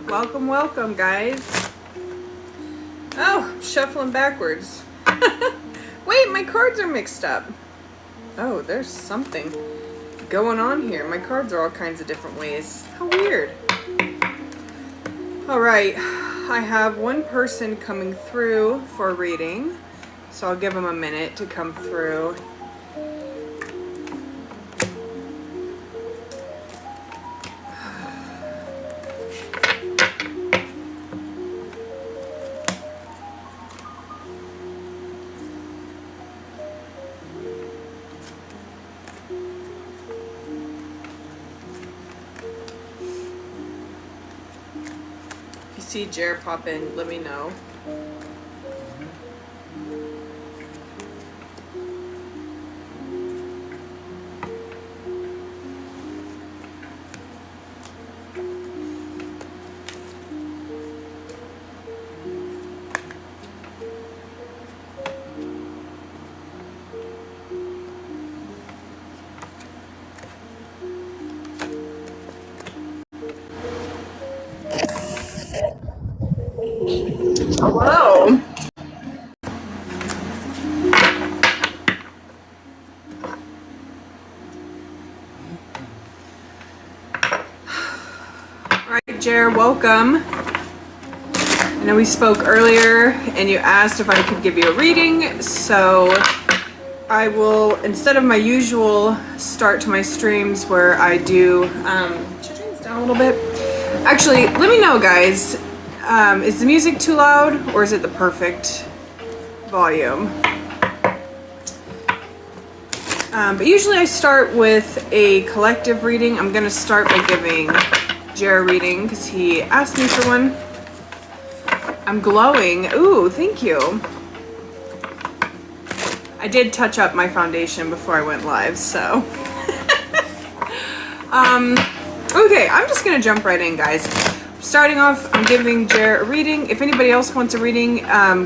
Welcome, welcome, guys. Oh, I'm shuffling backwards. Wait, my cards are mixed up. Oh, there's something going on here. My cards are all kinds of different ways. How weird. All right, I have one person coming through for a reading, so I'll give them a minute to come through. See Jared pop in, let me know. Hello. All right, Jared, welcome. I know we spoke earlier and you asked if I could give you a reading, so I will, instead of my usual start to my streams where I do, should I turn this down a little bit? Actually, let me know, guys. Is the music too loud or is it the perfect volume? But usually I start with a collective reading. I'm gonna start by giving Jer a reading because he asked me for one. I'm glowing. Ooh, thank you. I did touch up my foundation before I went live, so. Okay, I'm just gonna jump right in, guys. Starting off, I'm giving Jer a reading. If anybody else wants a reading,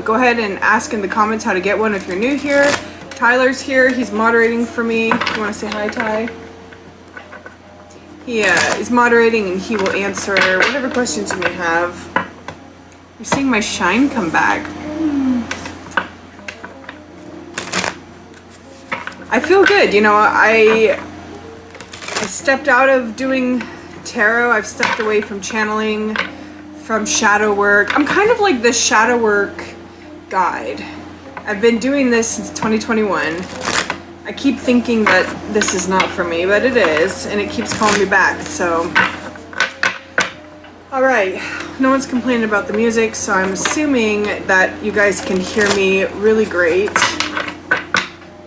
go ahead and ask in the comments how to get one if you're new here. Tyler's here. He's moderating for me. You want to say hi, Ty? He is moderating and he will answer whatever questions you may have. You're seeing my shine come back. I feel good. You know, I stepped out of doing tarot. I've stepped away from channeling, from shadow work. I'm kind of like the shadow work guide. I've been doing this since 2021. I keep thinking that this is not for me, but it is, and it keeps calling me back, so. All right, no one's complaining about the music, so I'm assuming that you guys can hear me really great.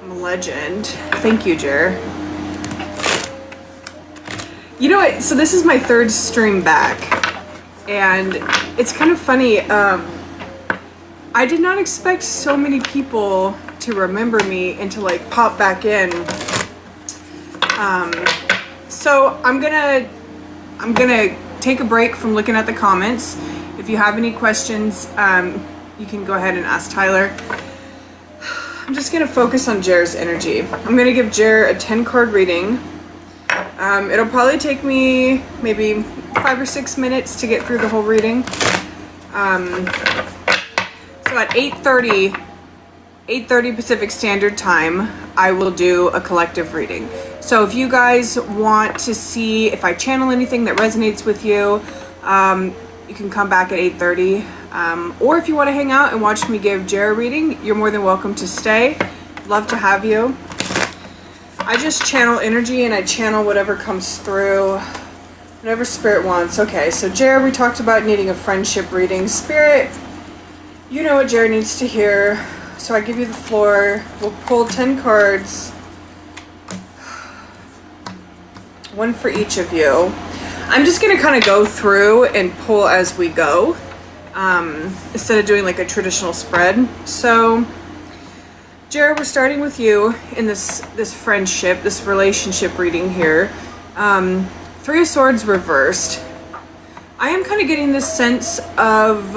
I'm a legend. Thank you, Jer. You know what, so this is my third stream back, and it's kind of funny. I did not expect so many people to remember me and to like pop back in. So I'm gonna take a break from looking at the comments. If you have any questions, you can go ahead and ask Tyler. I'm just gonna focus on Jer's energy. I'm gonna give Jer a 10-card reading. It'll probably take me maybe 5 or 6 minutes to get through the whole reading. So at 8:30 Pacific Standard Time, I will do a collective reading. So if you guys want to see if I channel anything that resonates with you, you can come back at 8:30. Or if you want to hang out and watch me give Jer a reading, you're more than welcome to stay. Love to have you. I just channel energy and I channel whatever comes through, whatever spirit wants. Okay, so Jer, we talked about needing a friendship reading. Spirit, you know what Jer needs to hear, so I give you the floor. We'll pull 10 cards, one for each of you. I'm just gonna kind of go through and pull as we go, instead of doing like a traditional spread. So, Jared, we're starting with you in this friendship, this relationship reading here. 3 of Swords reversed. I am kind of getting this sense of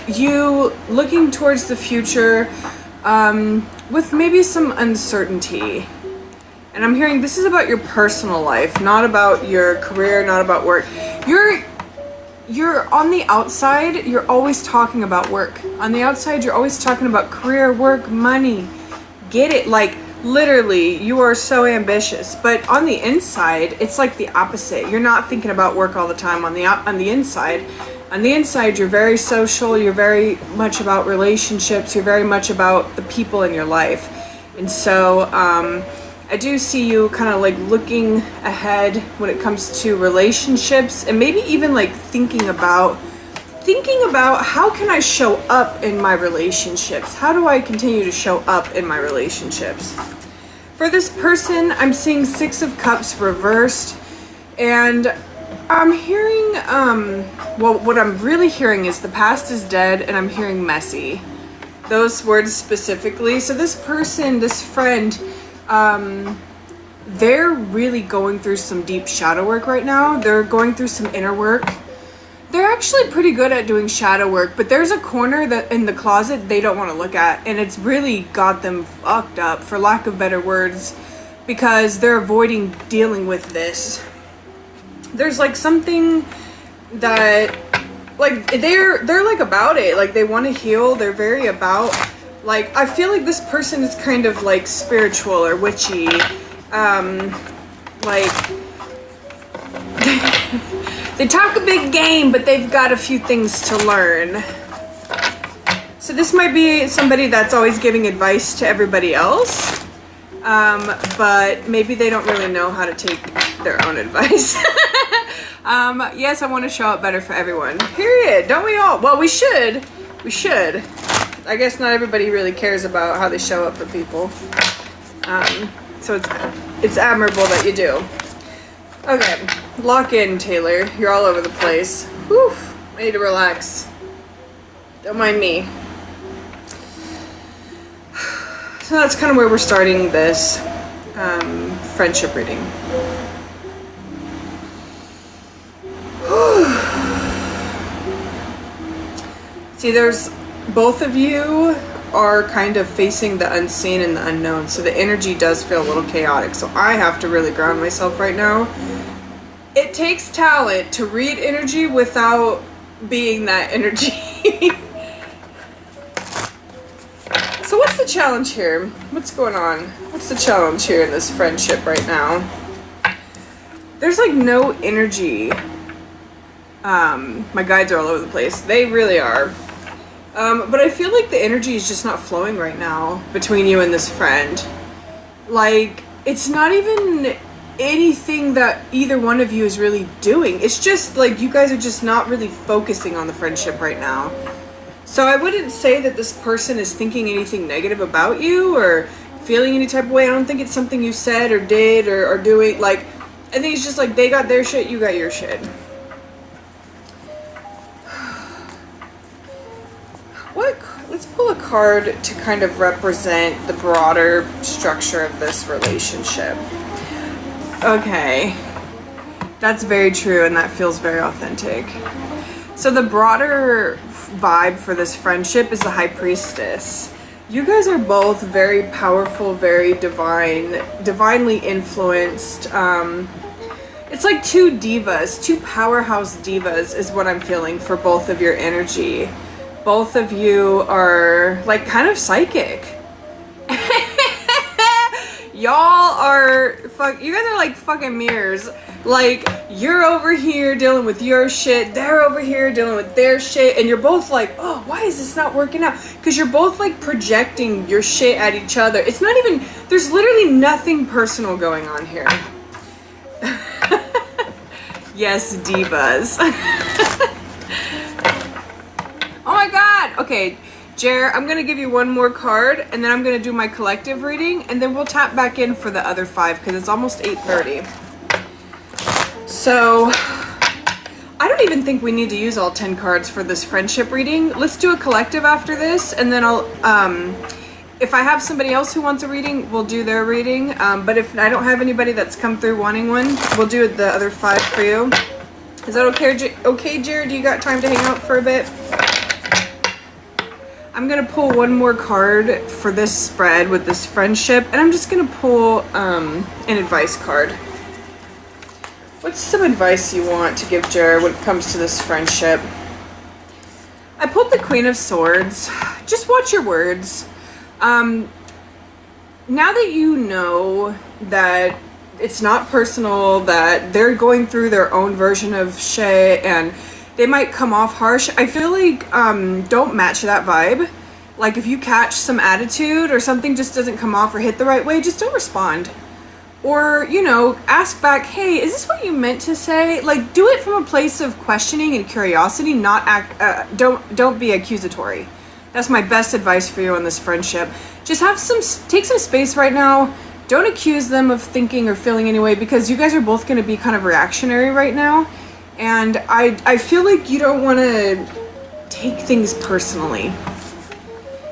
you looking towards the future with maybe some uncertainty. And I'm hearing this is about your personal life, not about your career, not about work. you're on the outside, you're always talking about work. On the outside, you're always talking about career, work, money. Get it? Like, literally, you are so ambitious. But on the inside, it's like the opposite. You're not thinking about work all the time on the inside. On the inside, you're very social. You're very much about relationships. You're very much about the people in your life. And so, I do see you kind of like looking ahead when it comes to relationships, and maybe even like thinking about how can I show up in my relationships? How do I continue to show up in my relationships? For this person, I'm seeing 6 of Cups reversed, and I'm hearing, well, what I'm really hearing is the past is dead, and I'm hearing messy. Those words specifically. So this person, this friend, they're really going through some deep shadow work right now. They're going through some inner work. They're actually pretty good at doing shadow work, but there's a corner that in the closet they don't want to look at, and it's really got them fucked up, for lack of better words, because they're avoiding dealing with this. There's like something that, like, they're like about it. Like, they want to heal. They're very about, like, I feel like this person is kind of like spiritual or witchy. Like, they talk a big game, but they've got a few things to learn. So this might be somebody that's always giving advice to everybody else, but maybe they don't really know how to take their own advice. Yes, I want to show up better for everyone. Period. Don't we all? Well, we should. We should. I guess not everybody really cares about how they show up for people. So it's admirable that you do. Okay, lock in, Taylor. You're all over the place. Whew, I need to relax. Don't mind me. So that's kind of where we're starting this friendship reading. See, there's both of you are kind of facing the unseen and the unknown, so the energy does feel a little chaotic. So I have to really ground myself right now. It takes talent to read energy without being that energy. So what's the challenge here? What's going on? What's the challenge here in this friendship right now? There's like no energy. My guides are all over the place. They really are. But I feel like the energy is just not flowing right now between you and this friend. Like, it's not even anything that either one of you is really doing. It's just like you guys are just not really focusing on the friendship right now. So I wouldn't say that this person is thinking anything negative about you or feeling any type of way. I don't think it's something you said or did or doing. Like, I think it's just like they got their shit, you got your shit. Let's pull a card to kind of represent the broader structure of this relationship. Okay, that's very true, and that feels very authentic. So the broader vibe for this friendship is the High Priestess. You guys are both very powerful, very divinely influenced. It's like two divas, two powerhouse divas is what I'm feeling for both of your energy. Both of you are like kind of psychic. Y'all are you guys are like fucking mirrors. Like, you're over here dealing with your shit, they're over here dealing with their shit, and you're both like, oh, why is this not working out? Because you're both like projecting your shit at each other. It's not even, there's literally nothing personal going on here. Yes, divas. Oh my god! Okay, Jer, I'm gonna give you one more card, and then I'm gonna do my collective reading, and then we'll tap back in for the other 5, because it's almost 8:30. So, I don't even think we need to use all 10 cards for this friendship reading. Let's do a collective after this, and then I'll, if I have somebody else who wants a reading, we'll do their reading. But if I don't have anybody that's come through wanting one, we'll do the other 5 for you. Is that okay, Jared? Do you got time to hang out for a bit? I'm gonna pull one more card for this spread with this friendship, and I'm just gonna pull an advice card. What's some advice you want to give Jared when it comes to this friendship? I pulled the Queen of Swords. Just watch your words. Now that you know that it's not personal, that they're going through their own version of shit and they might come off harsh, I feel like don't match that vibe. Like if you catch some attitude or something just doesn't come off or hit the right way, just don't respond. Or, you know, ask back, hey, is this what you meant to say? Like, do it from a place of questioning and curiosity, not don't be accusatory. That's my best advice for you on this friendship. Just take some space right now. Don't accuse them of thinking or feeling anyway, because you guys are both going to be kind of reactionary right now. And I feel like you don't want to take things personally.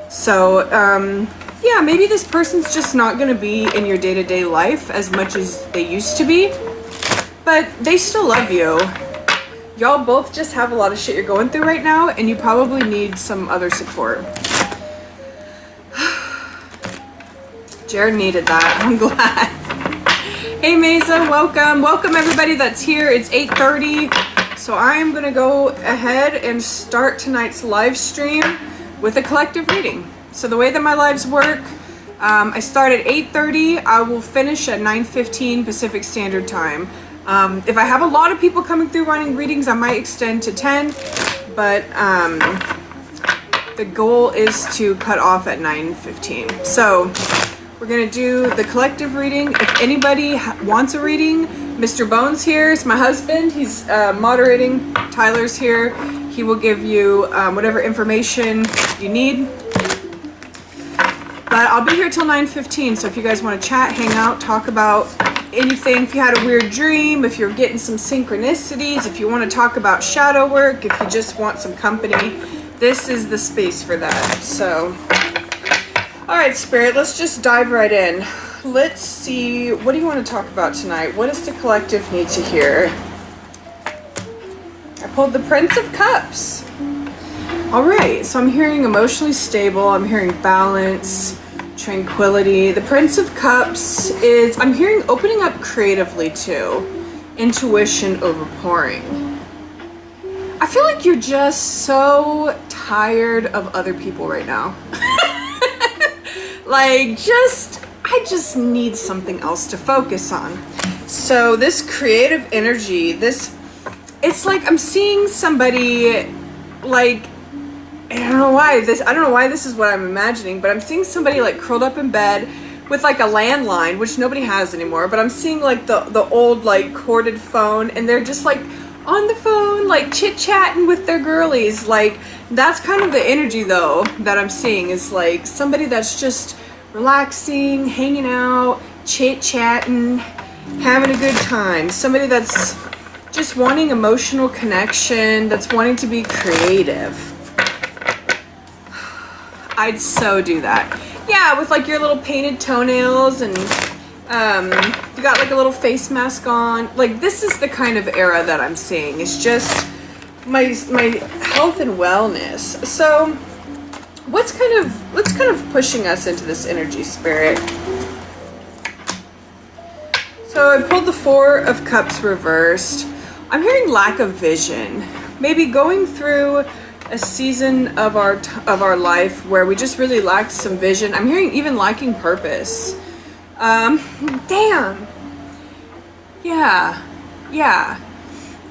So, yeah, maybe this person's just not going to be in your day-to-day life as much as they used to be, but they still love you. Y'all both just have a lot of shit you're going through right now, and you probably need some other support. Jared needed that. I'm glad. Hey, Mesa, welcome. Welcome, everybody that's here. It's 8:30, so I am going to go ahead and start tonight's live stream with a collective reading. So the way that my lives work, I start at 8:30. I will finish at 9:15 Pacific Standard Time. If I have a lot of people coming through running readings, I might extend to 10, but the goal is to cut off at 9:15. So we're gonna do the collective reading. If anybody wants a reading, Mr. Bones here is my husband. He's moderating. Tyler's here. He will give you whatever information you need. But I'll be here till 9:15, so if you guys want to chat, hang out, talk about anything, if you had a weird dream, if you're getting some synchronicities, if you want to talk about shadow work, if you just want some company, this is the space for that. So, alright, Spirit, let's just dive right in. Let's see, what do you want to talk about tonight? What does the collective need to hear? I pulled the Prince of Cups. Alright, so I'm hearing emotionally stable, I'm hearing balance, tranquility. The Prince of Cups is, I'm hearing opening up creatively too. Intuition overpouring. I feel like you're just so tired of other people right now. Like, I just need something else to focus on. So this creative energy, it's like I'm seeing somebody, like, I don't know why this is what I'm imagining, but I'm seeing somebody like curled up in bed with like a landline, which nobody has anymore, but I'm seeing like the old like corded phone, and they're just like on the phone, like chit-chatting with their girlies. Like, that's kind of the energy though that I'm seeing, is like somebody that's just relaxing, hanging out, chit-chatting, having a good time. Somebody that's just wanting emotional connection, that's wanting to be creative. I'd so do that. Yeah, with like your little painted toenails, and you got like a little face mask on. Like, this is the kind of era that I'm seeing. It's just my health and wellness. So what's kind of pushing us into this energy, Spirit? So I pulled the Four of Cups reversed. I'm hearing lack of vision. Maybe going through a season of our life where we just really lacked some vision. I'm hearing even lacking purpose. Damn. Yeah.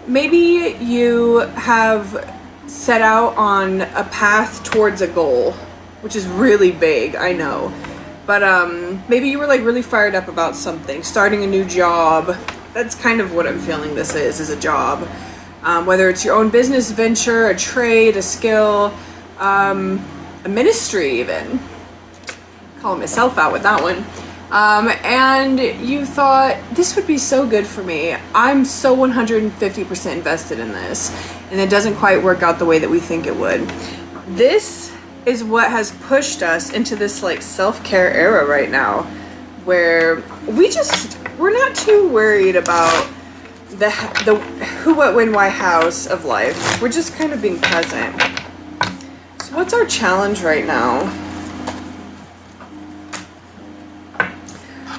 Maybe you have set out on a path towards a goal, which is really vague, I know. But maybe you were like really fired up about something, starting a new job. That's kind of what I'm feeling this is a job. Whether it's your own business venture, a trade, a skill, a ministry even. Calling myself out with that one. And you thought, this would be so good for me. I'm so 150% invested in this. And it doesn't quite work out the way that we think it would. This is what has pushed us into this like self-care era right now, where we're not too worried about the who, what, when, why, hows of life. We're just kind of being present. So what's our challenge right now?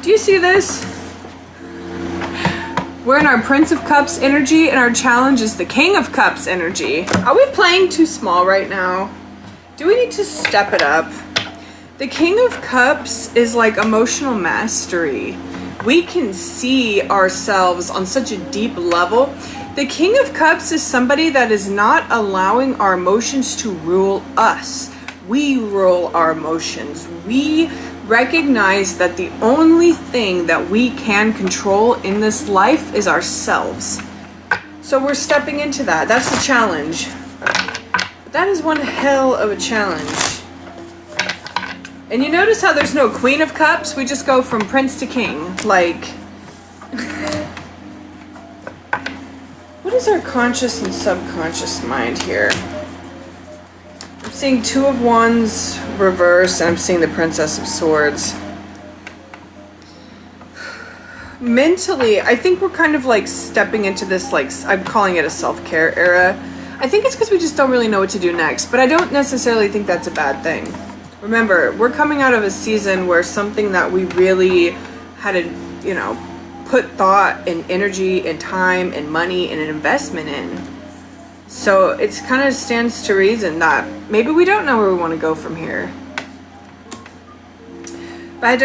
Do you see this? We're in our Prince of Cups energy, and our challenge is the King of Cups energy. Are we playing too small right now? Do we need to step it up? The King of Cups is like emotional mastery. We can see ourselves on such a deep level. The King of Cups is somebody that is not allowing our emotions to rule us. We rule our emotions. We recognize that the only thing that we can control in this life is ourselves. So we're stepping into that. That's the challenge. But that is one hell of a challenge. And you notice how there's no Queen of Cups? We just go from Prince to King. Like, what is our conscious and subconscious mind here? I'm seeing Two of Wands reversed, and I'm seeing the Princess of Swords. Mentally, I think we're kind of like stepping into this, like, I'm calling it a self-care era. I think it's because we just don't really know what to do next, but I don't necessarily think that's a bad thing. Remember, we're coming out of a season where something that we really had to, you know, put thought and energy and time and money and an investment in. So it kind of stands to reason that maybe we don't know where we want to go from here. But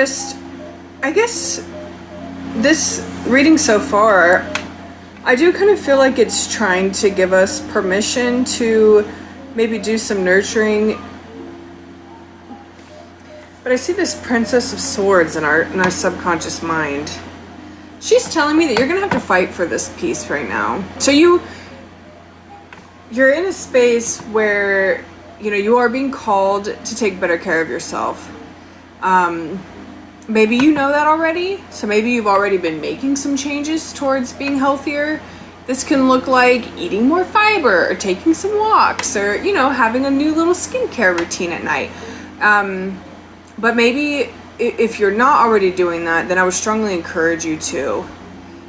I guess this reading so far, I do kind of feel like it's trying to give us permission to maybe do some nurturing. But I see this Princess of Swords in our subconscious mind. She's telling me that you're going to have to fight for this peace right now. So you're in a space where, you know, you are being called to take better care of yourself. Maybe you know that already. So maybe you've already been making some changes towards being healthier. This can look like eating more fiber or taking some walks or, you know, having a new little skincare routine at night. But maybe if you're not already doing that, then I would strongly encourage you to.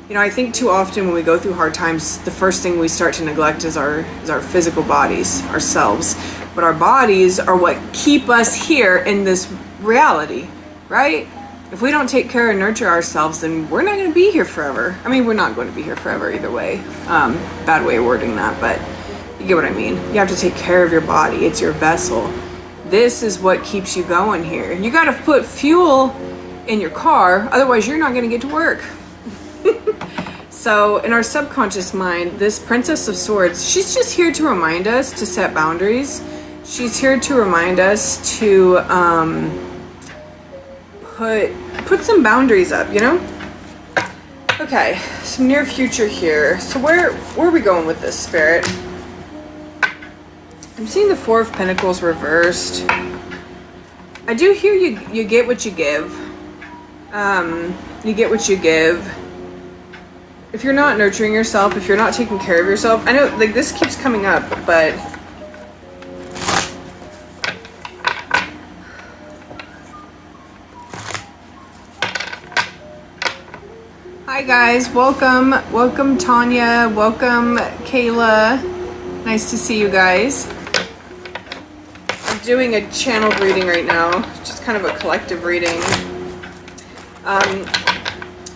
You know, I think too often when we go through hard times, the first thing we start to neglect is our physical bodies, ourselves. But our bodies are what keep us here in this reality, right? If we don't take care and nurture ourselves, then we're not going to be here forever. I mean, we're not going to be here forever either way. Bad way of wording that, but you get what I mean. You have to take care of your body. It's your vessel. This is what keeps you going here. You got to put fuel in your car, otherwise you're not going to get to work. So in our subconscious mind, this Princess of Swords, she's just here to remind us to set boundaries. She's here to remind us to put some boundaries up, you know? Okay, some near future here. So where are we going with this, Spirit? I'm seeing the Four of Pentacles reversed. I do hear you get what you give. You get what you give. If you're not nurturing yourself, if you're not taking care of yourself, I know like this keeps coming up, but hi guys, welcome Tanya, welcome Kayla. Nice to see you guys. I'm doing a channeled reading right now, just kind of a collective reading.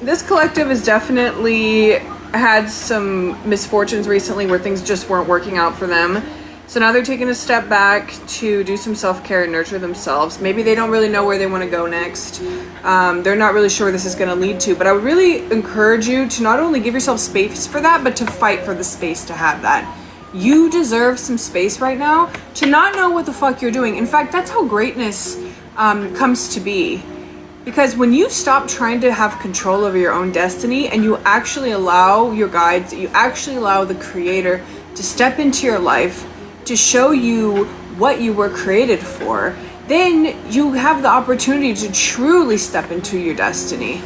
This collective has definitely had some misfortunes recently where things just weren't working out for them. So now they're taking a step back to do some self-care and nurture themselves. Maybe they don't really know where they want to go next. They're not really sure where this is going to lead to. But I would really encourage you to not only give yourself space for that, but to fight for the space to have that. You deserve some space right now to not know what the fuck you're doing. In fact, that's how greatness comes to be. Because when you stop trying to have control over your own destiny and you actually allow your guides, you actually allow the Creator to step into your life to show you what you were created for, then you have the opportunity to truly step into your destiny.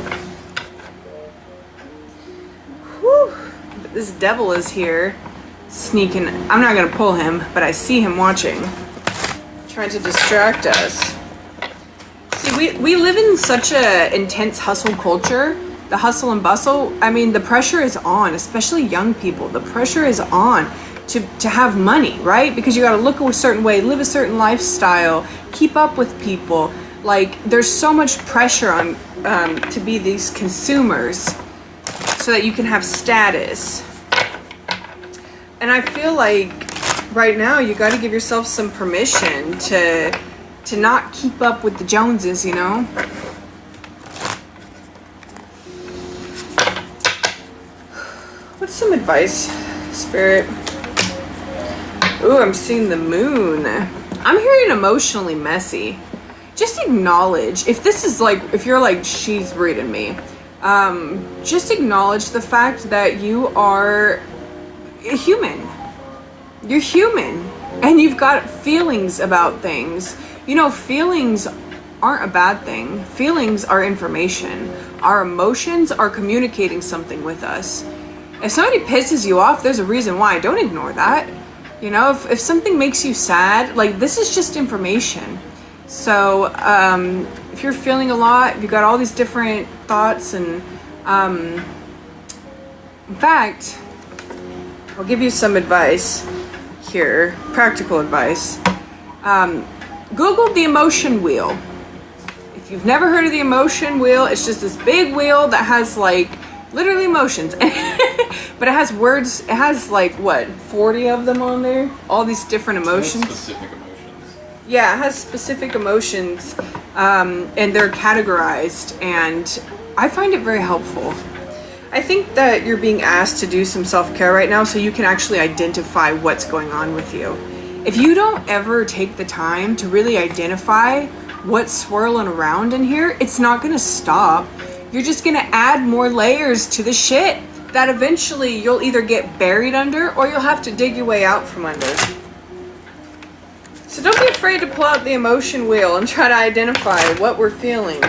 Whew. This devil is here sneaking. I'm not going to pull him, but I see him watching, trying to distract us. See, we live in such a intense hustle culture, the hustle and bustle. I mean, the pressure is on, especially young people. The pressure is on to have money, right? Because you got to look a certain way, live a certain lifestyle, keep up with people. Like, there's so much pressure on to be these consumers. so that you can have status. And I feel like right now you got to give yourself some permission to not keep up with the Joneses, you know? What's some advice, Spirit? Ooh, I'm seeing the moon. I'm hearing emotionally messy. Just acknowledge, if this is like, if you're like, she's reading me, just acknowledge the fact that you are a human. You're human. And you've got feelings about things. You know, feelings aren't a bad thing. Feelings are information. Our emotions are communicating something with us. If somebody pisses you off, there's a reason why. Don't ignore that. You know, if something makes you sad, like, this is just information. So, if you're feeling a lot, if you got all these different thoughts, and, in fact, I'll give you some advice here, practical advice. Google the emotion wheel. If you've never heard of the emotion wheel, it's just this big wheel that has, like, literally emotions. But it has words, it has like, what, 40 of them on there? All these different emotions. Specific emotions. Yeah, it has specific emotions, and they're categorized, and I find it very helpful. I think that you're being asked to do some self-care right now so you can actually identify what's going on with you. If you don't ever take the time to really identify what's swirling around in here, it's not gonna stop. You're just gonna add more layers to the shit that eventually you'll either get buried under or you'll have to dig your way out from under. So don't be afraid to pull out the emotion wheel and try to identify what we're feeling.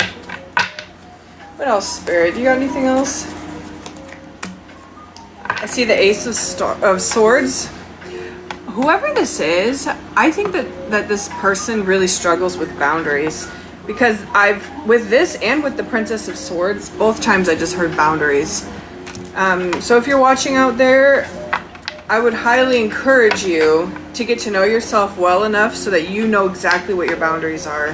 What else, Spirit? You got anything else? I see the Ace of Swords. Whoever this is, I think that this person really struggles with boundaries. Because with this and with the Princess of Swords, both times I just heard boundaries. So if you're watching out there, I would highly encourage you to get to know yourself well enough so that you know exactly what your boundaries are.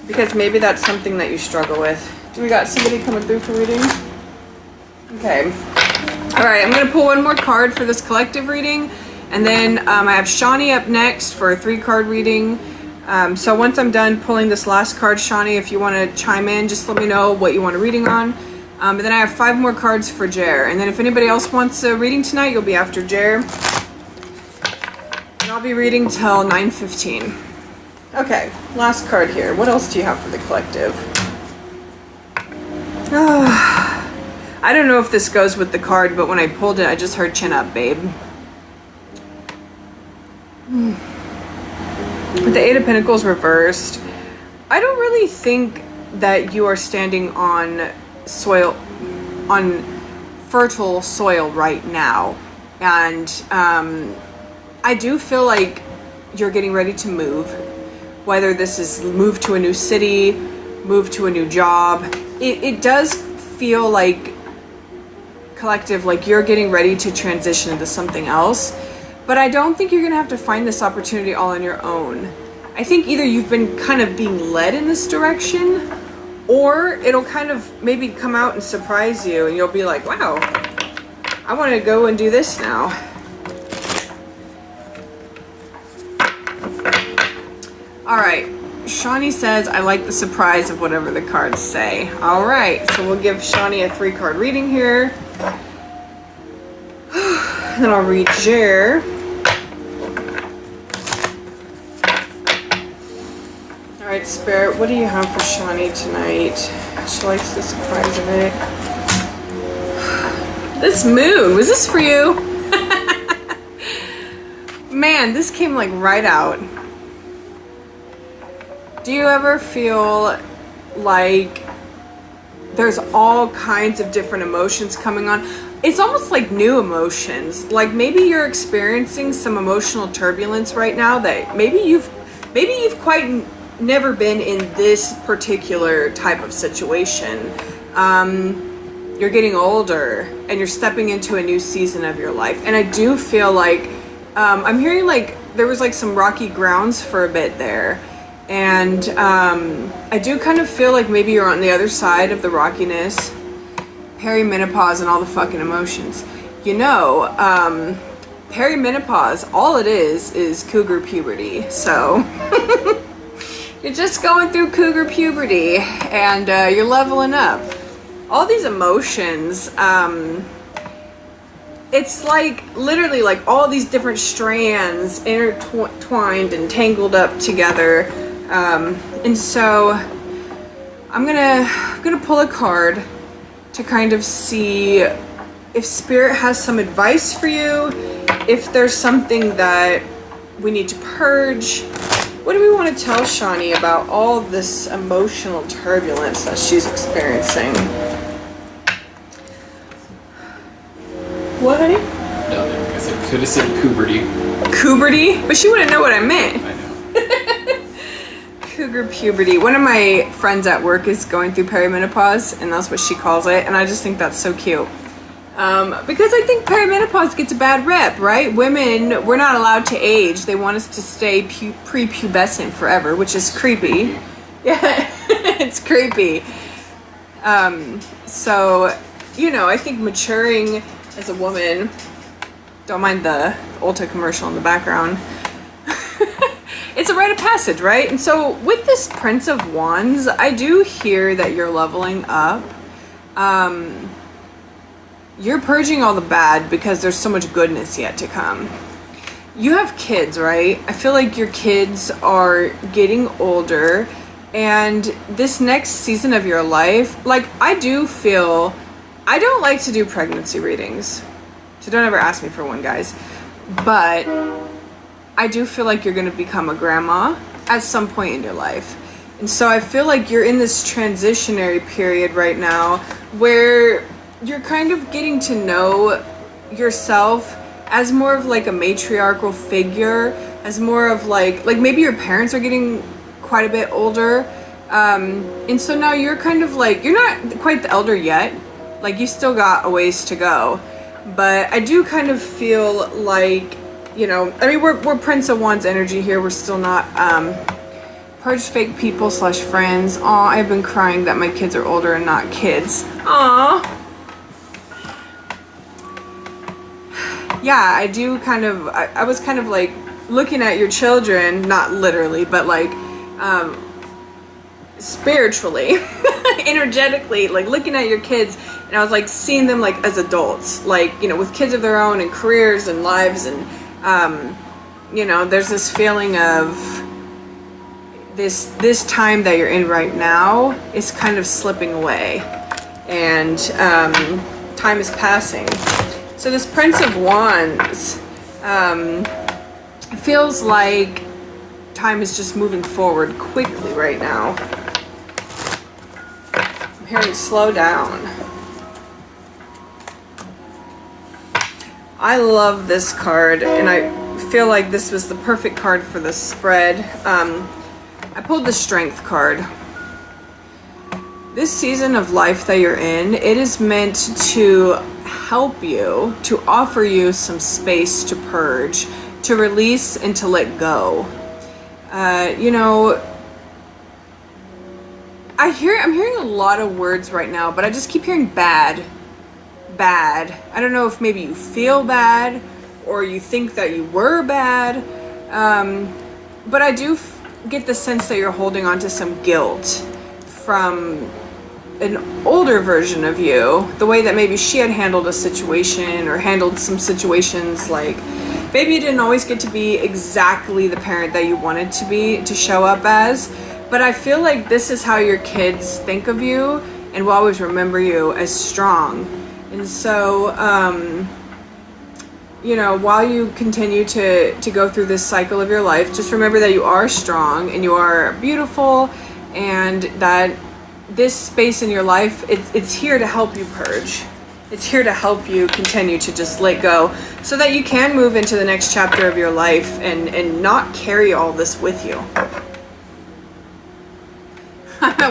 Because maybe that's something that you struggle with. Do we got somebody coming through for reading? Okay. Alright, I'm going to pull one more card for this collective reading. And then I have Shawnee up next for a 3-card reading. So once I'm done pulling this last card, Shawnee, if you want to chime in, just let me know what you want a reading on. And then I have 5 more cards for Jer. And then if anybody else wants a reading tonight, you'll be after Jer. And I'll be reading till 9:15. Okay, last card here. What else do you have for the collective? I don't know if this goes with the card, but when I pulled it, I just heard chin up, babe. With the 8 of Pentacles reversed, I don't really think that you are standing on fertile soil right now. And I do feel like you're getting ready to move. Whether this is move to a new city, move to a new job. It does feel like, collective, like you're getting ready to transition into something else. But I don't think you're going to have to find this opportunity all on your own. I think either you've been kind of being led in this direction, or it'll kind of maybe come out and surprise you and you'll be like, wow, I want to go and do this now. Alright, Shawnee says, I like the surprise of whatever the cards say. Alright, so we'll give Shawnee a 3-card reading here. Then I'll read Jer. Alright, Spirit, what do you have for Shawnee tonight? She likes the surprise of it. This moon, was this for you? Man, this came like right out. Do you ever feel like there's all kinds of different emotions coming on? It's almost like new emotions. Like maybe you're experiencing some emotional turbulence right now that maybe you've quite never been in this particular type of situation. You're getting older and you're stepping into a new season of your life. And I do feel like, I'm hearing like there was like some rocky grounds for a bit there. And I do kind of feel like maybe you're on the other side of the rockiness. perimenopause and all the fucking emotions. You know, perimenopause, all it is cougar puberty. So you're just going through cougar puberty and you're leveling up. All these emotions, it's like literally like all these different strands intertwined and tangled up together. And so I'm gonna pull a card to kind of see if Spirit has some advice for you, if there's something that we need to purge. What do we want to tell Shawnee about all this emotional turbulence that she's experiencing? What, honey? Nothing. I said, could have said puberty. Puberty? But she wouldn't know what I meant. I know. Cougar puberty. One of my friends at work is going through perimenopause, and that's what she calls it, and I just think that's so cute. Because I think perimenopause gets a bad rep, right? Women, we're not allowed to age. They want us to stay prepubescent forever, which is creepy. Yeah, it's creepy. So, you know, I think maturing as a woman, don't mind the Ulta commercial in the background, it's a rite of passage, right? And so with this Prince of Wands, I do hear that you're leveling up. You're purging all the bad because there's so much goodness yet to come. You have kids, right? I feel like your kids are getting older, and this next season of your life, like I do feel, I don't like to do pregnancy readings, so don't ever ask me for one, guys. But I do feel like you're going to become a grandma at some point in your life. And so I feel like you're in this transitionary period right now where you're kind of getting to know yourself as more of like a matriarchal figure, as more of like maybe your parents are getting quite a bit older. And so now you're kind of like, you're not quite the elder yet. Like you still got a ways to go. But I do kind of feel like, you know, I mean, we're Prince of Wands energy here. We're still not purge fake people / friends. Aw, I've been crying that my kids are older and not kids. Aw. Yeah, I do kind of, I was kind of like looking at your children, not literally, but like spiritually, energetically, like looking at your kids, and I was like seeing them like as adults, like, you know, with kids of their own and careers and lives, and you know, there's this feeling of this time that you're in right now is kind of slipping away, and time is passing. So this Prince of Wands feels like time is just moving forward quickly right now. I'm hearing slow down. I love this card, and I feel like this was the perfect card for the spread. I pulled the Strength card. This season of life that you're in, it is meant to help you, to offer you some space to purge, to release and to let go. You know, I'm hearing a lot of words right now, but I just keep hearing bad. I don't know if maybe you feel bad or you think that you were bad, but I do get the sense that you're holding on to some guilt from an older version of you, the way that maybe she had handled a situation or handled some situations. Like maybe you didn't always get to be exactly the parent that you wanted to be, to show up as, but I feel like this is how your kids think of you and will always remember you as strong. And so you know, while you continue to go through this cycle of your life, just remember that you are strong and you are beautiful, and that this space in your life, it's here to help you purge. It's here to help you continue to just let go so that you can move into the next chapter of your life and not carry all this with you.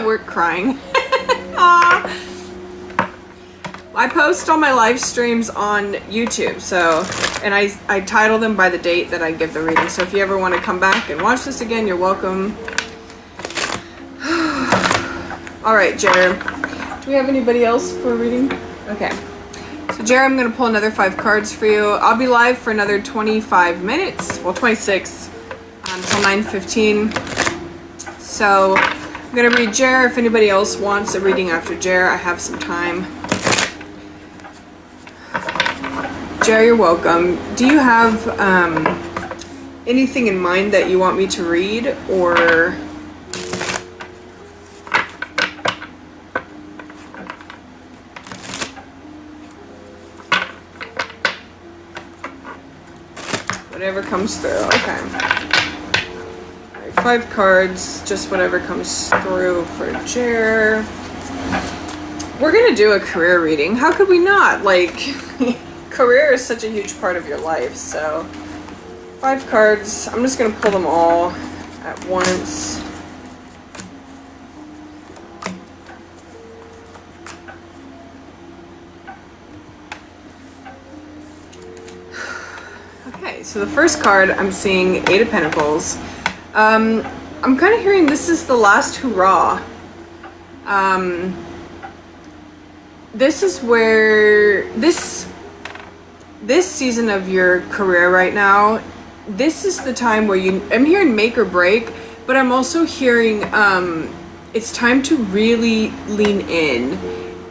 We're crying. Aww. I post all my live streams on YouTube, so, and I title them by the date that I give the reading. So if you ever want to come back and watch this again, you're welcome. All right, Jared. Do we have anybody else for a reading? Okay. So Jerry, I'm going to pull another 5 cards for you. I'll be live for another 25 minutes. Well, 26 until 9:15. So I'm going to read Jer. If anybody else wants a reading after Jer, I have some time. Jer, you're welcome. Do you have anything in mind that you want me to read, or... Whatever comes through. Okay. All right, 5 cards, just whatever comes through for Jer. We're gonna do a career reading. How could we not? Like, career is such a huge part of your life, so 5 cards. I'm just gonna pull them all at once. Okay, so the first card I'm seeing 8 of Pentacles. I'm kind of hearing this is the last hurrah. This is where this season of your career right now, this is the time where I'm hearing make or break, but I'm also hearing it's time to really lean in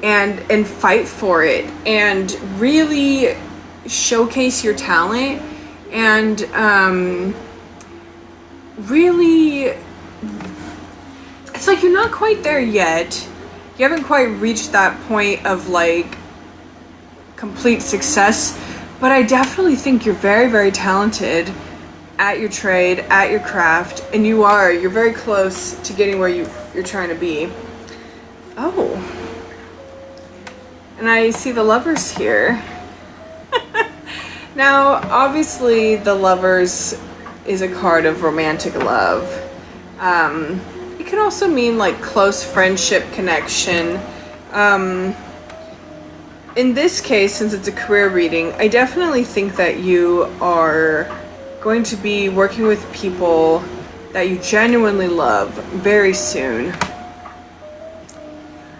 and fight for it and really showcase your talent and really, it's like you're not quite there yet. You haven't quite reached that point of like complete success, but I definitely think you're very, very talented at your trade, at your craft, and you're very close to getting where you're trying to be. Oh, and I see the Lovers here. Now, obviously, the Lovers is a card of romantic love. It can also mean like close friendship connection. In this case, since it's a career reading, I definitely think that you are going to be working with people that you genuinely love very soon.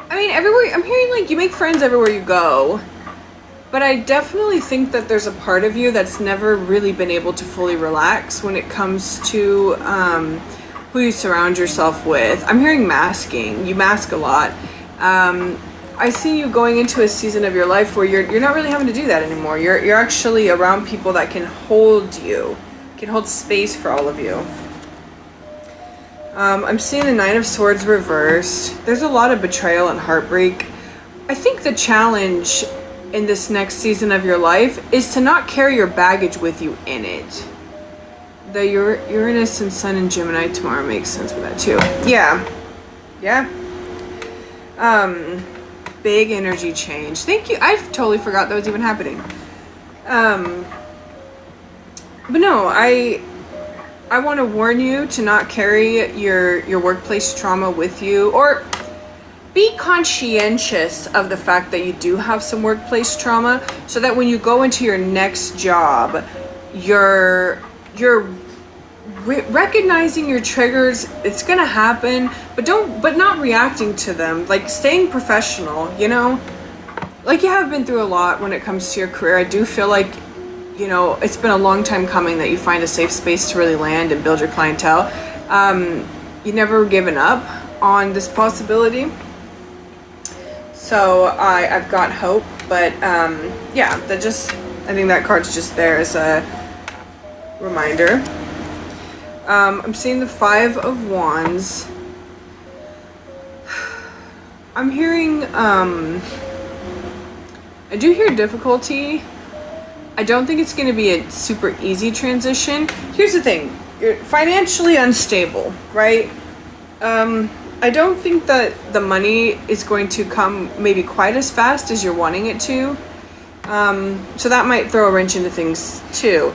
I mean, everywhere, I'm hearing like you make friends everywhere you go. But I definitely think that there's a part of you that's never really been able to fully relax when it comes to who you surround yourself with. I'm hearing masking. You mask a lot. I see you going into a season of your life where you're not really having to do that anymore. You're actually around people that can hold you, can hold space for all of you. I'm seeing the 9 of Swords reversed. There's a lot of betrayal and heartbreak. I think the challenge in this next season of your life is to not carry your baggage with you in it. The Uranus and Sun in Gemini tomorrow makes sense with that too. Yeah. Big energy change. Thank you. I totally forgot that was even happening. But no, I want to warn you to not carry your workplace trauma with you, or be conscientious of the fact that you do have some workplace trauma, so that when you go into your next job, you're recognizing your triggers. It's gonna happen, but not reacting to them. Like staying professional, you know, like you have been through a lot when it comes to your career. I do feel like, you know, it's been a long time coming that you find a safe space to really land and build your clientele. You never given up on this possibility. So I've got hope, but yeah, I think that card's just there as a reminder. I'm seeing the 5 of Wands. I'm hearing, I do hear difficulty. I don't think it's going to be a super easy transition. Here's the thing, you're financially unstable, right? I don't think that the money is going to come maybe quite as fast as you're wanting it to. So that might throw a wrench into things too.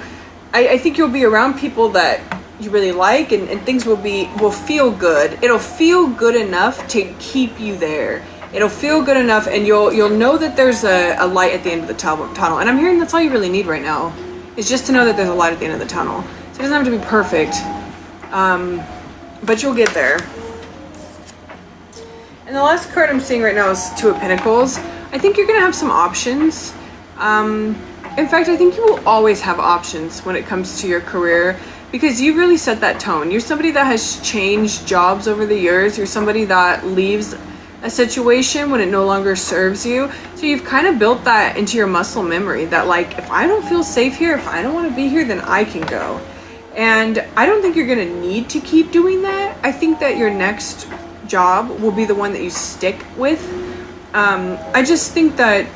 I think you'll be around people that you really like, and things will feel good. It'll feel good enough to keep you there. It'll feel good enough, and you'll know that there's a light at the end of the tunnel. And I'm hearing that's all you really need right now, is just to know that there's a light at the end of the tunnel. So it doesn't have to be perfect, but you'll get there. And the last card I'm seeing right now is 2 of Pentacles. I think you're gonna have some options. In fact, I think you will always have options when it comes to your career because you really set that tone. You're somebody that has changed jobs over the years. You're somebody that leaves a situation when it no longer serves you. So you've kind of built that into your muscle memory that like, if I don't feel safe here, if I don't want to be here, then I can go. And I don't think you're going to need to keep doing that. I think that your next job will be the one that you stick with. I just think that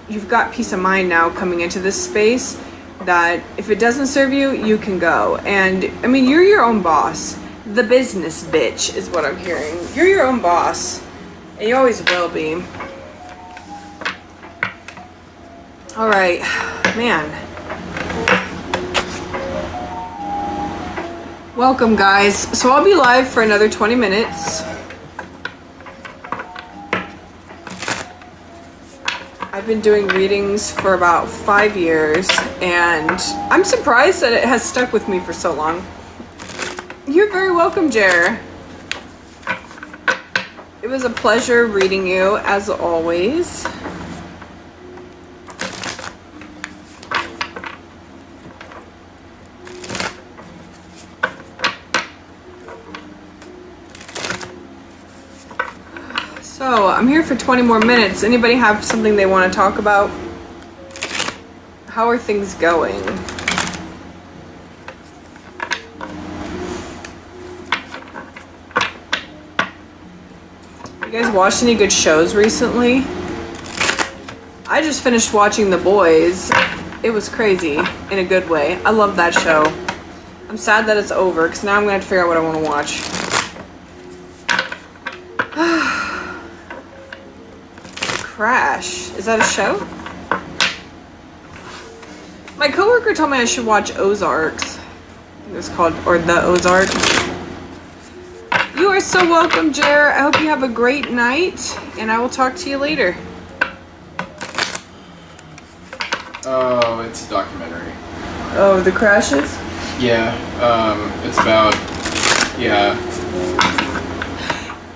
you've got peace of mind now coming into this space that if it doesn't serve you, you can go. And I mean, you're your own boss. The business bitch is what I'm hearing. You're your own boss. And you always will be. All right, man. Welcome, guys. So I'll be live for another 20 minutes. I've been doing readings for about 5 years, and I'm surprised that it has stuck with me for so long. You're very welcome, Jer. It was a pleasure reading you, as always. So, I'm here for 20 more minutes. Anybody have something they want to talk about? How are things going? You guys watched any good shows recently? I just finished watching The Boys. It was crazy in a good way. I love that show. I'm sad that it's over because now I'm gonna have to figure out what I want to watch. Crash. Is that a show? My coworker told me I should watch Ozarks. I think it was called, or The Ozark. You are so welcome, Jer. I hope you have a great night, and I will talk to you later. Oh, it's a documentary. Oh, the crashes? Yeah, it's about, yeah.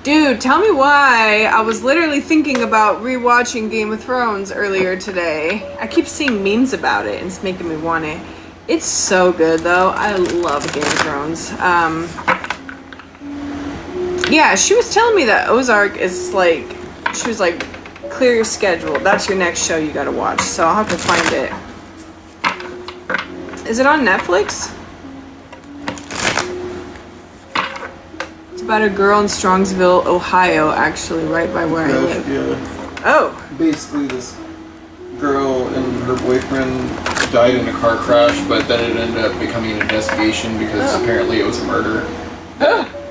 Dude, tell me why I was literally thinking about rewatching Game of Thrones earlier today. I keep seeing memes about it and it's making me want it. It's so good though. I love Game of Thrones. Yeah, she was telling me that Ozark is like, she was like, clear your schedule. That's your next show you gotta watch. So I'll have to find it. Is it on Netflix? About a girl in Strongsville, Ohio, actually, right by where I live. Yeah. Oh. Basically, this girl and her boyfriend died in a car crash, but then it ended up becoming an investigation because apparently it was a murder.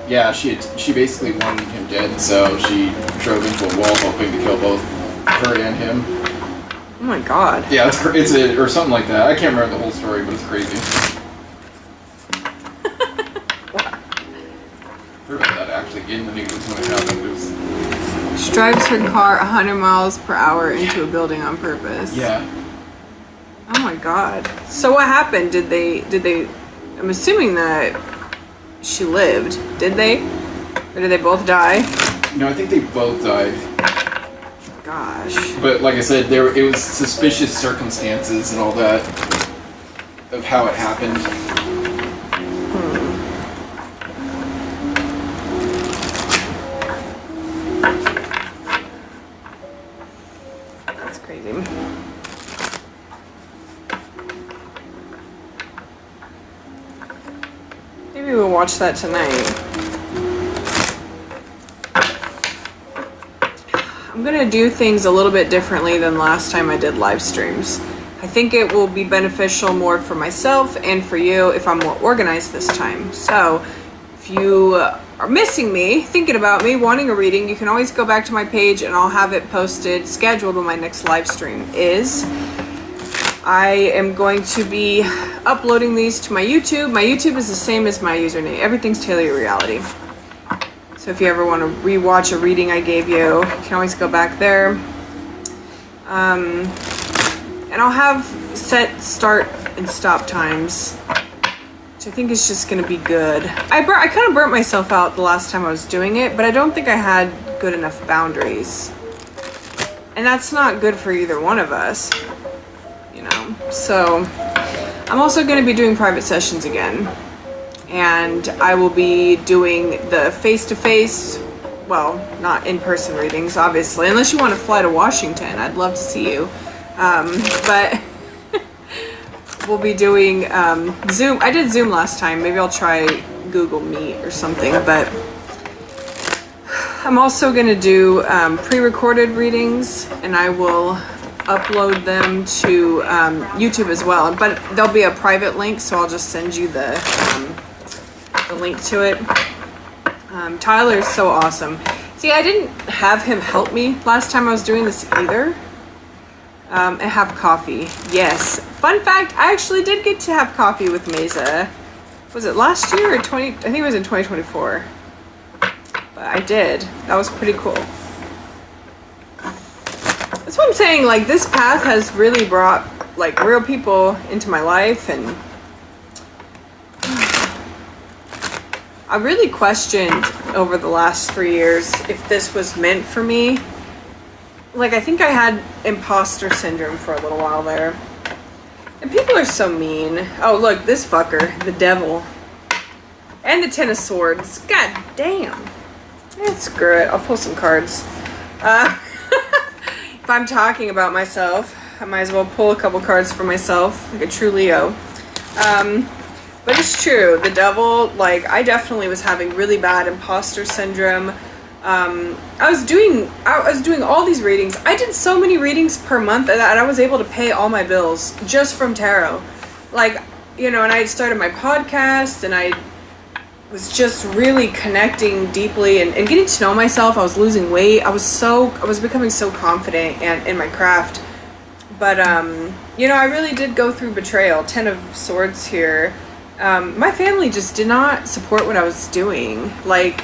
Yeah, she basically wanted him dead, so she drove into a wall hoping to kill both her and him. Oh my god. Yeah, it's or something like that. I can't remember the whole story, but it's crazy. That actually in the news when it happened. She drives her car 100 miles per hour into a building on purpose. Yeah. Oh my god. So what happened? Did they I'm assuming that she lived. Did they? Or did they both die? No, I think they both died. Gosh. But like I said, it was suspicious circumstances and all that of how it happened. Maybe we'll watch that tonight. I'm gonna do things a little bit differently than last time I did live streams. I think it will be beneficial more for myself and for you if I'm more organized this time. So if you are missing me, thinking about me, wanting a reading, you can always go back to my page and I'll have it posted, scheduled when my next live stream is. I am going to be uploading these to my YouTube. My YouTube is the same as my username. Everything's Taylor Your Reality. So if you ever want to rewatch a reading I gave you, you can always go back there. And I'll have set start and stop times, which I think is just going to be good. I kind of burnt myself out the last time I was doing it, but I don't think I had good enough boundaries. And that's not good for either one of us, you know. So I'm also going to be doing private sessions again. And I will be doing the face-to-face, well, not in-person readings, obviously, unless you want to fly to Washington. I'd love to see you. But we'll be doing Zoom. I did Zoom last time. Maybe I'll try Google Meet or something. But I'm also going to do pre-recorded readings, and I will upload them to YouTube as well. But there'll be a private link, so I'll just send you the link to it. Tyler's so awesome. See, I didn't have him help me last time I was doing this either. And have coffee. Yes. Fun fact, I actually did get to have coffee with Mesa. Was it last year or I think it was in 2024. But I did. That was pretty cool. That's what I'm saying, like, this path has really brought, like, real people into my life, and I really questioned over the last 3 years if this was meant for me. Like, I think I had imposter syndrome for a little while there. And people are so mean. Oh, look, this fucker, the devil. And the Ten of Swords. God damn. Screw it. I'll pull some cards. If I'm talking about myself, I might as well pull a couple cards for myself, like a true Leo. But it's true, the devil, like, I definitely was having really bad imposter syndrome. I was doing all these readings. I did so many readings per month that I was able to pay all my bills just from tarot. Like, you know, and I had started my podcast, and I was just really connecting deeply and getting to know myself. I was losing weight. I was becoming so confident in my craft. But, you know, I really did go through betrayal. 10 of Swords here. My family just did not support what I was doing. Like,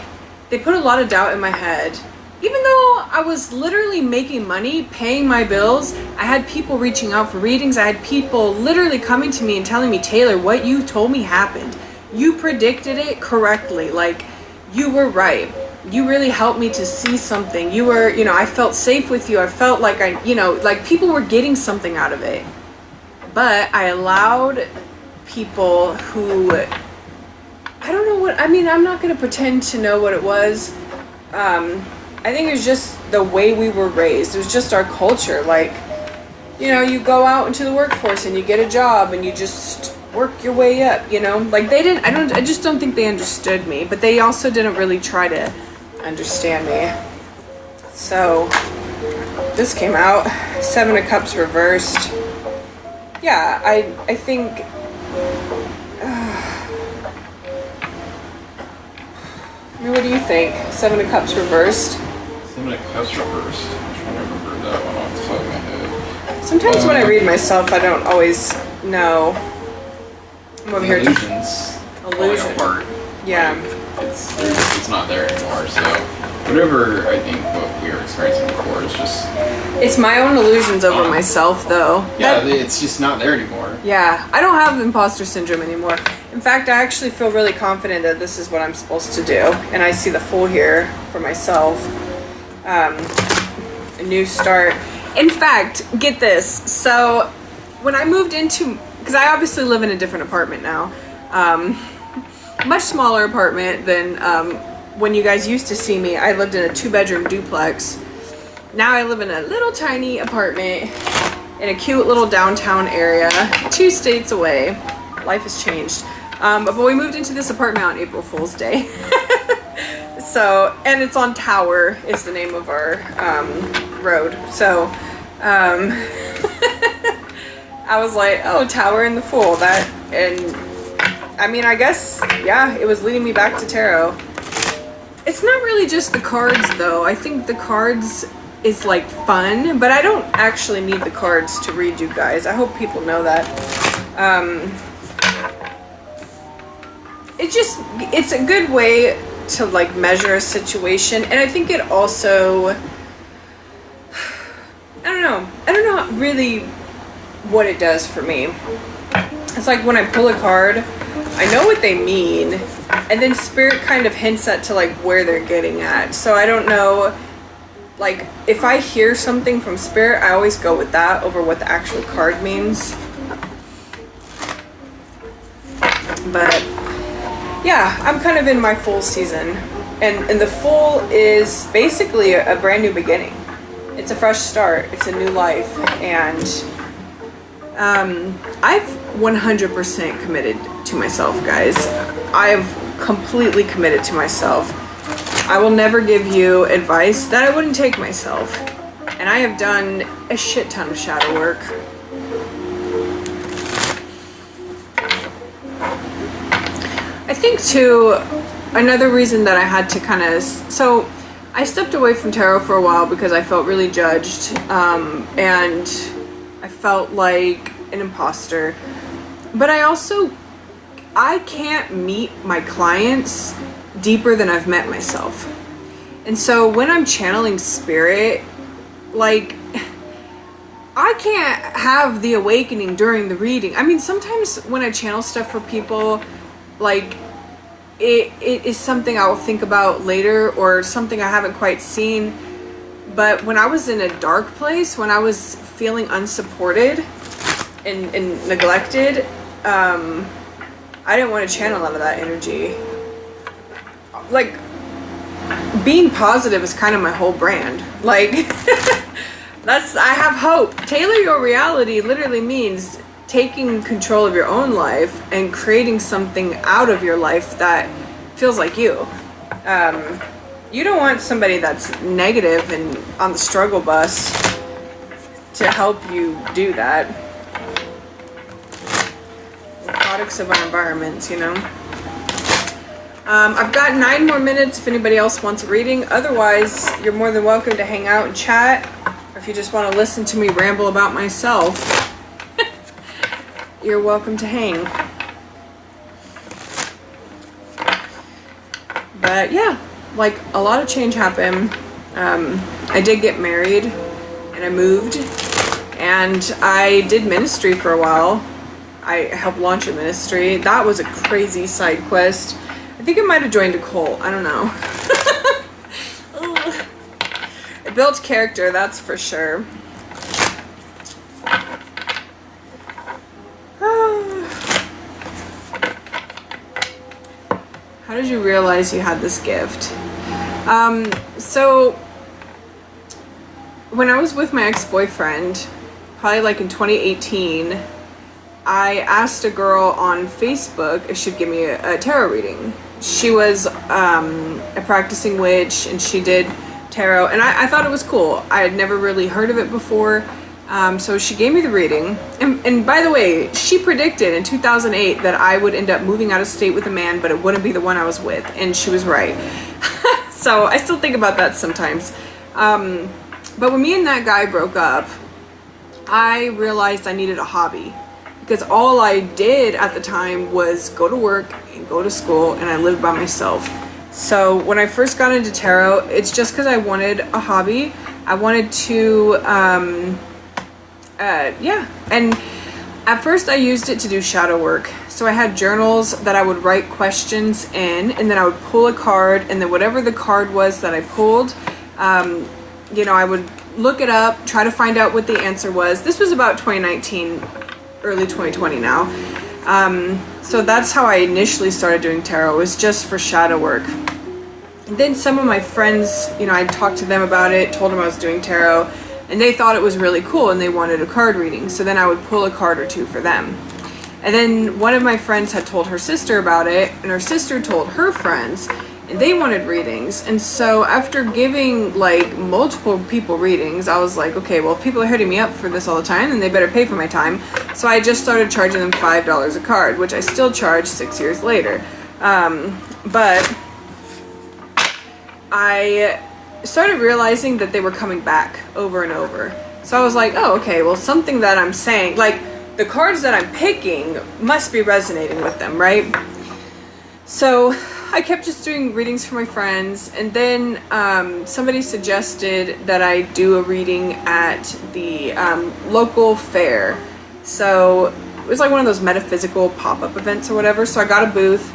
they put a lot of doubt in my head. Even though I was literally making money, paying my bills, I had people reaching out for readings. I had people literally coming to me and telling me, Taylor, what you told me happened. You predicted it correctly. Like, you were right. You really helped me to see something. You were, you know, I felt safe with you. I felt like like people were getting something out of it. But I allowed people who, I don't know what, I mean, I'm not going to pretend to know what it was. I think it was just the way we were raised. It was just our culture. Like, you know, you go out into the workforce and you get a job and you just work your way up, you know? Like, they didn't, I just don't think they understood me, but they also didn't really try to understand me. So, this came out, 7 of Cups reversed. Yeah, I think, I mean, what do you think? 7 of Cups reversrsed? 7 of Cups reversed. I'm trying to remember that one off the top of my head. Sometimes when I read myself, I don't always know. I'm over here. Illusions. Illusion. Apart. Yeah. Like, it's not there anymore. So whatever I think what we were experiencing before is just. It's my own illusions over myself, though. Yeah, it's just not there anymore. Yeah, I don't have imposter syndrome anymore. In fact, I actually feel really confident that this is what I'm supposed to do. And I see the Fool here for myself. A new start. In fact, get this. So, when I moved into, because I obviously live in a different apartment now. Much smaller apartment than when you guys used to see me. I lived in a 2-bedroom duplex. Now I live in a little tiny apartment in a cute little downtown area, 2 states away. Life has changed. But we moved into this apartment on April Fool's Day. So, and it's on Tower is the name of our road. So, I was like, oh, Tower and the Fool. And I mean, I guess, yeah, it was leading me back to tarot. It's not really just the cards, though. I think the cards is like fun, but I don't actually need the cards to read you guys. I hope people know that. It's a good way to like measure a situation, and I think it also, I don't know really what it does for me. It's like when I pull a card, I know what they mean, and then Spirit kind of hints at to like where they're getting at. So I don't know, like, if I hear something from Spirit, I always go with that over what the actual card means. But yeah, I'm kind of in my full season, and the full is basically a brand new beginning. It's a fresh start. It's a new life, and I've 100% committed to myself, guys. I've completely committed to myself. I will never give you advice that I wouldn't take myself, and I have done a shit ton of shadow work. I think too, another reason that I had to kind of, so I stepped away from tarot for a while because I felt really judged, and I felt like an imposter. But I can't meet my clients deeper than I've met myself. And so when I'm channeling Spirit, like, I can't have the awakening during the reading. I mean, sometimes when I channel stuff for people, like, it is something I'll think about later or something I haven't quite seen. But when I was in a dark place, when I was feeling unsupported and neglected, I didn't want to channel out of that energy. Like, being positive is kind of my whole brand. Like, I have hope. Tailor your reality literally means taking control of your own life and creating something out of your life that feels like you. You don't want somebody that's negative and on the struggle bus to help you do that. We're products of our environments, you know. I've got 9 more minutes if anybody else wants a reading. Otherwise, you're more than welcome to hang out and chat. Or if you just want to listen to me ramble about myself, you're welcome to hang. But yeah, like, a lot of change happened. I did get married and I moved, and I did ministry for a while. I helped launch a ministry. That was a crazy side quest. I think I might have joined a cult. I don't know. It built character, that's for sure. How did you realize you had this gift? So when I was with my ex-boyfriend, probably like in 2018, I asked a girl on Facebook if she'd give me a tarot reading. She was a practicing witch, and she did tarot, and I thought it was cool. I had never really heard of it before. So she gave me the reading, and by the way, she predicted in 2008 that I would end up moving out of state with a man, but it wouldn't be the one I was with, and she was right. So I still think about that sometimes. But when me and that guy broke up, I realized I needed a hobby, because all I did at the time was go to work and go to school, and I lived by myself. So when I first got into tarot, it's just because I wanted a hobby. I wanted to, and at first I used it to do shadow work. So I had journals that I would write questions in, and then I would pull a card, and then whatever the card was that I pulled, you know, I would look it up, try to find out what the answer was. This was about 2019, early 2020 now. So that's how I initially started doing tarot, was just for shadow work. And then some of my friends, you know, I talked to them about it, told them I was doing tarot, and they thought it was really cool and they wanted a card reading. So then I would pull a card or two for them. And then one of my friends had told her sister about it, and her sister told her friends, and they wanted readings. And so after giving like multiple people readings, I was like, okay, well, if people are hitting me up for this all the time, then they better pay for my time. So I just started charging them $5 a card, which I still charge 6 years later. But I started realizing that they were coming back over and over. So I was like, oh, okay, well, something that I'm saying, like, the cards that I'm picking must be resonating with them, right? So I kept just doing readings for my friends, and then somebody suggested that I do a reading at the local fair. So it was like one of those metaphysical pop-up events or whatever. So I got a booth,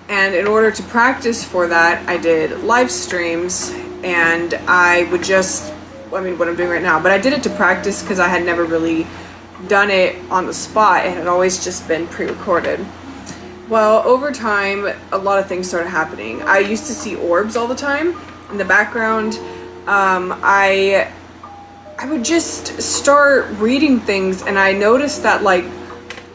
and in order to practice for that, I did live streams, and I would just, I mean, what I'm doing right now, but I did it to practice because I had never really done it on the spot. It had always just been pre-recorded. Well, over time, a lot of things started happening. I used to see orbs all the time in the background. I would just start reading things, and I noticed that like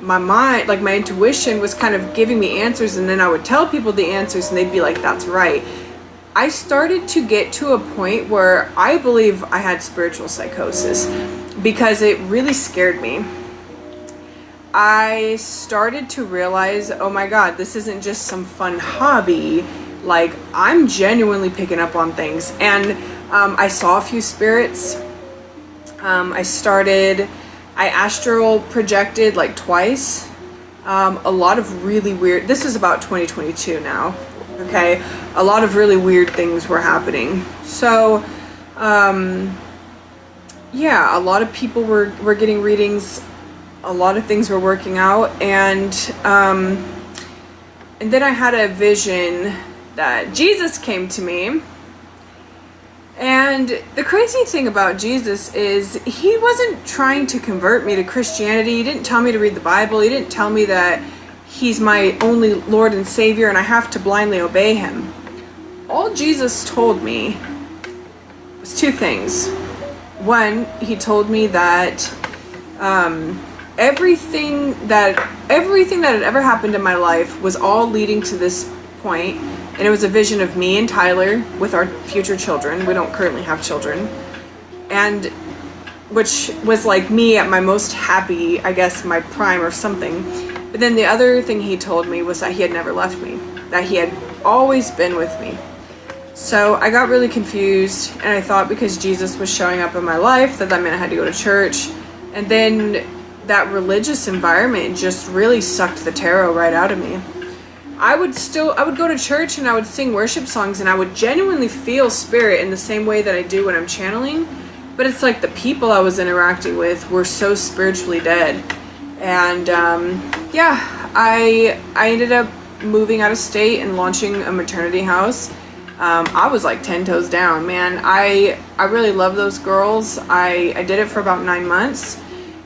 my mind, like my intuition was kind of giving me answers, and then I would tell people the answers and they'd be like, that's right. I started to get to a point where I believe I had spiritual psychosis because it really scared me. I started to realize, oh my God, this isn't just some fun hobby. Like, I'm genuinely picking up on things. And I saw a few spirits. I astral projected like twice. A lot of really weird, this is about 2022 now, okay? A lot of really weird things were happening. So, yeah, a lot of people were getting readings. A lot of things were working out. And then I had a vision that Jesus came to me. And the crazy thing about Jesus is he wasn't trying to convert me to Christianity. He didn't tell me to read the Bible. He didn't tell me that he's my only Lord and Savior and I have to blindly obey him. All Jesus told me was two things. One, he told me that everything that had ever happened in my life was all leading to this point. And it was a vision of me and Tyler with our future children. We don't currently have children. And which was like me at my most happy, I guess my prime or something. But then the other thing he told me was that he had never left me. That he had always been with me. So I got really confused, and I thought because Jesus was showing up in my life that meant I had to go to church. And then that religious environment just really sucked the tarot right out of me. I would go to church and I would sing worship songs and I would genuinely feel spirit in the same way that I do when I'm channeling. But it's like the people I was interacting with were so spiritually dead. And yeah, I ended up moving out of state and launching a maternity house. I was like 10 toes down, man. I really love those girls. I did it for about 9 months.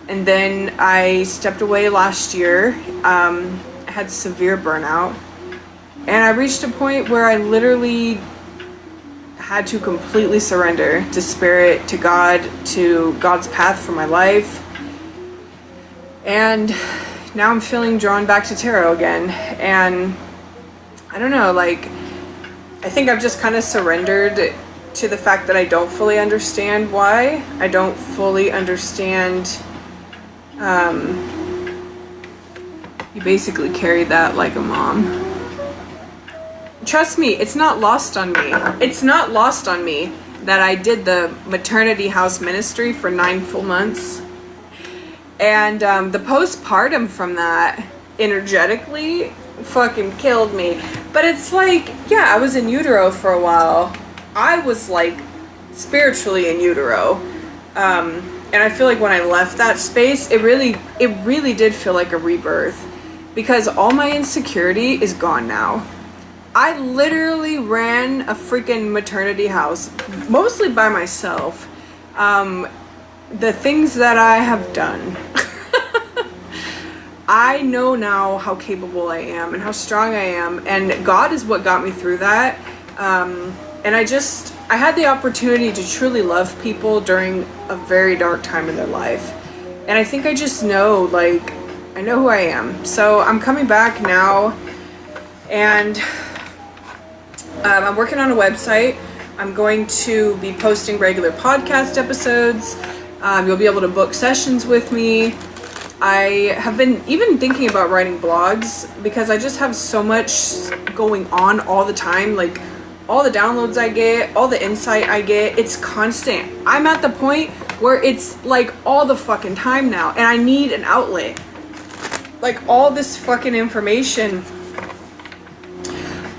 And then I stepped away last year. I had severe burnout. And I reached a point where I literally had to completely surrender to spirit, to God, to God's path for my life. And now I'm feeling drawn back to tarot again. And I don't know, like, I think I've just kind of surrendered to the fact that I don't fully understand why. I don't fully understand. You basically carried that like a mom. Trust me, it's not lost on me. It's not lost on me that I did the maternity house ministry for 9 full months. And the postpartum from that energetically fucking killed me. But it's like, yeah, I was in utero for a while. I was like spiritually in utero. And I feel like when I left that space, it really did feel like a rebirth. Because all my insecurity is gone now. I literally ran a freaking maternity house, mostly by myself. The things that I have done. I know now how capable I am and how strong I am. And God is what got me through that. And I had the opportunity to truly love people during a very dark time in their life. And I think I just know, like, I know who I am. So I'm coming back now. And I'm working on a website. I'm going to be posting regular podcast episodes. You'll be able to book sessions with me. I have been even thinking about writing blogs because I just have so much going on all the time. Like, all the downloads I get, all the insight I get, it's constant. I'm at the point where it's like all the fucking time now, and I need an outlet. Like, all this fucking information.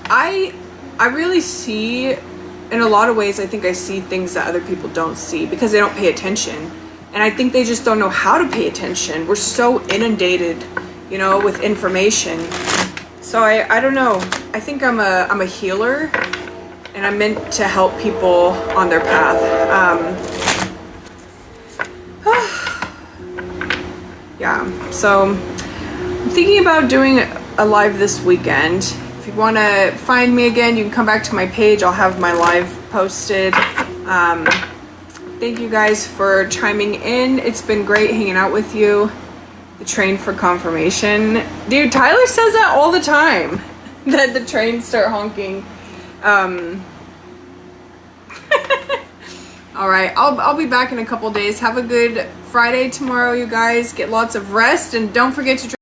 I really see, in a lot of ways, I think I see things that other people don't see because they don't pay attention. And I think they just don't know how to pay attention. We're so inundated, with information. So I don't know. I think I'm a healer. and I'm meant to help people on their path. Yeah, so I'm thinking about doing a live this weekend. If you want to find me again, you can come back to my page. I'll have my live posted. Thank you guys for chiming in. It's been great hanging out with you. The train for confirmation. Dude, Tyler says that all the time. That the trains start honking. All right, I'll be back in a couple days. Have a good Friday tomorrow, you guys. Get lots of rest and don't forget to